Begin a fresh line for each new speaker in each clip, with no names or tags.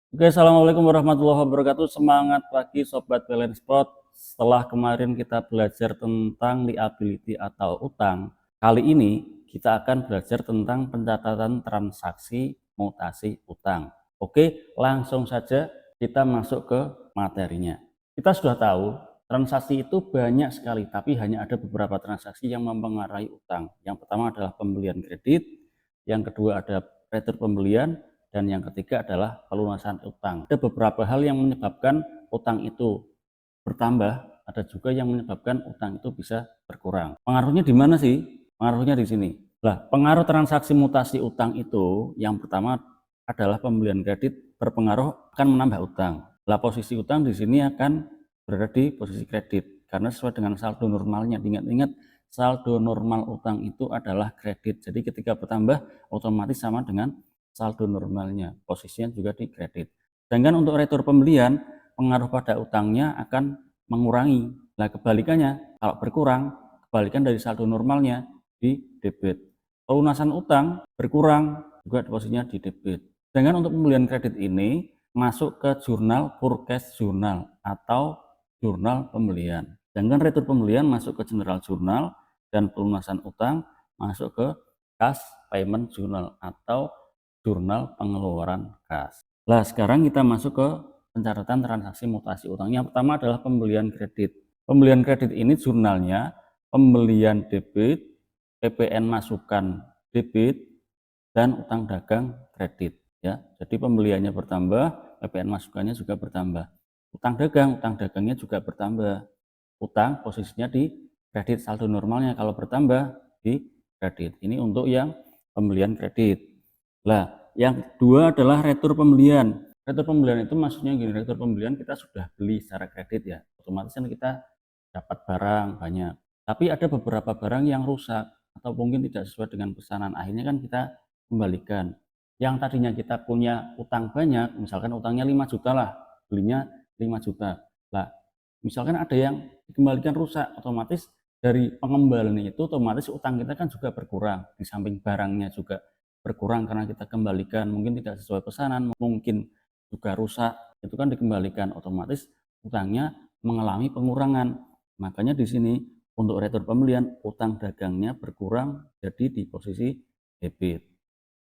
Oke, assalamualaikum warahmatullahi wabarakatuh. Semangat pagi Sobat Balance Spot. Setelah kemarin kita belajar tentang liability atau utang, kali ini kita akan belajar tentang pencatatan transaksi mutasi utang. Oke, langsung saja kita masuk ke materinya. Kita sudah tahu transaksi itu banyak sekali, tapi hanya ada beberapa transaksi yang mempengaruhi utang. Yang pertama adalah pembelian kredit, yang kedua ada retur pembelian, dan yang ketiga adalah pelunasan utang. Ada beberapa hal yang menyebabkan utang itu bertambah, ada juga yang menyebabkan utang itu bisa berkurang. Pengaruhnya di mana sih? Pengaruhnya di sini. Nah, pengaruh transaksi mutasi utang itu yang pertama adalah pembelian kredit berpengaruh akan menambah utang. Nah, posisi utang di sini akan berada di posisi kredit karena sesuai dengan saldo normalnya. Ingat-ingat, saldo normal utang itu adalah kredit. Jadi ketika bertambah otomatis sama dengan saldo normalnya, posisinya juga di kredit. Sedangkan untuk retur pembelian, pengaruh pada utangnya akan mengurangi. Nah, kebalikannya, kalau berkurang, kebalikan dari saldo normalnya di debit. Pelunasan utang berkurang, juga posisinya di debit. Sedangkan untuk pembelian kredit ini masuk ke jurnal purchase journal atau jurnal pembelian. Sedangkan retur pembelian masuk ke general journal dan pelunasan utang masuk ke cash payment journal atau jurnal pengeluaran kas. Nah, sekarang kita masuk ke pencatatan transaksi mutasi utang. Yang pertama adalah pembelian kredit. Pembelian kredit ini jurnalnya pembelian debit, PPN masukan debit, dan utang dagang kredit. Ya, jadi pembeliannya bertambah, PPN masukannya juga bertambah. Utang dagangnya juga bertambah. Utang posisinya di kredit, saldo normalnya kalau bertambah di kredit. Ini untuk yang pembelian kredit. Nah, yang kedua adalah retur pembelian. Retur pembelian itu maksudnya gini, retur pembelian kita sudah beli secara kredit ya, otomatis kan kita dapat barang banyak. Tapi ada beberapa barang yang rusak atau mungkin tidak sesuai dengan pesanan, akhirnya kan kita kembalikan. Yang tadinya kita punya utang banyak, misalkan utangnya 5 juta lah, belinya 5 juta. Lah, misalkan ada yang dikembalikan rusak, otomatis dari pengembalian itu otomatis utang kita kan juga berkurang, di samping barangnya juga berkurang karena kita kembalikan, mungkin tidak sesuai pesanan, mungkin juga rusak, itu kan dikembalikan, otomatis utangnya mengalami pengurangan. Makanya di sini untuk retur pembelian utang dagangnya berkurang jadi di posisi debit.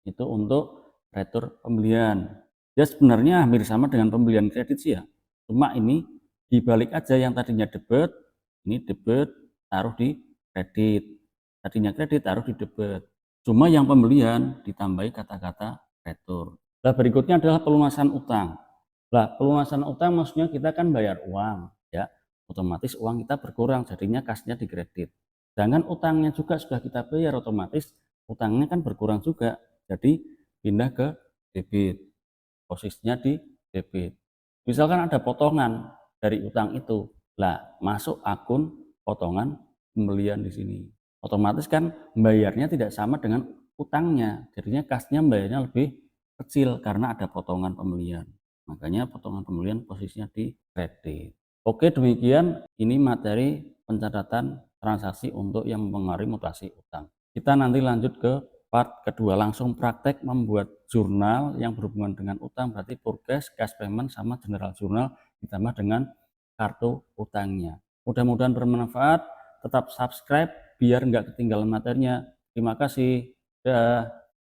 Itu untuk retur pembelian. Ya sebenarnya hampir sama dengan pembelian kredit sih ya. Cuma ini dibalik aja, yang tadinya debit, ini debit taruh di kredit. Tadinya kredit taruh di debit. Cuma yang pembelian ditambahi kata-kata retur. Nah, berikutnya adalah pelunasan utang. Nah, pelunasan utang maksudnya kita kan bayar uang, ya. Otomatis uang kita berkurang, jadinya kasnya di kredit. Sedangkan utangnya juga sudah kita bayar, otomatis utangnya kan berkurang juga. Jadi pindah ke debit. Posisinya di debit. Misalkan ada potongan dari utang itu. Lah, masuk akun potongan pembelian di sini. Otomatis kan bayarnya tidak sama dengan utangnya. Jadinya kasnya bayarnya lebih kecil karena ada potongan pembelian. Makanya potongan pembelian posisinya di kredit. Oke, demikian ini materi pencatatan transaksi untuk yang mempengaruhi mutasi utang. Kita nanti lanjut ke part kedua, langsung praktek membuat jurnal yang berhubungan dengan utang, berarti purchase, cash payment, sama general journal ditambah dengan kartu utangnya. Mudah-mudahan bermanfaat, tetap subscribe biar nggak ketinggalan materinya. Terima kasih. Dah.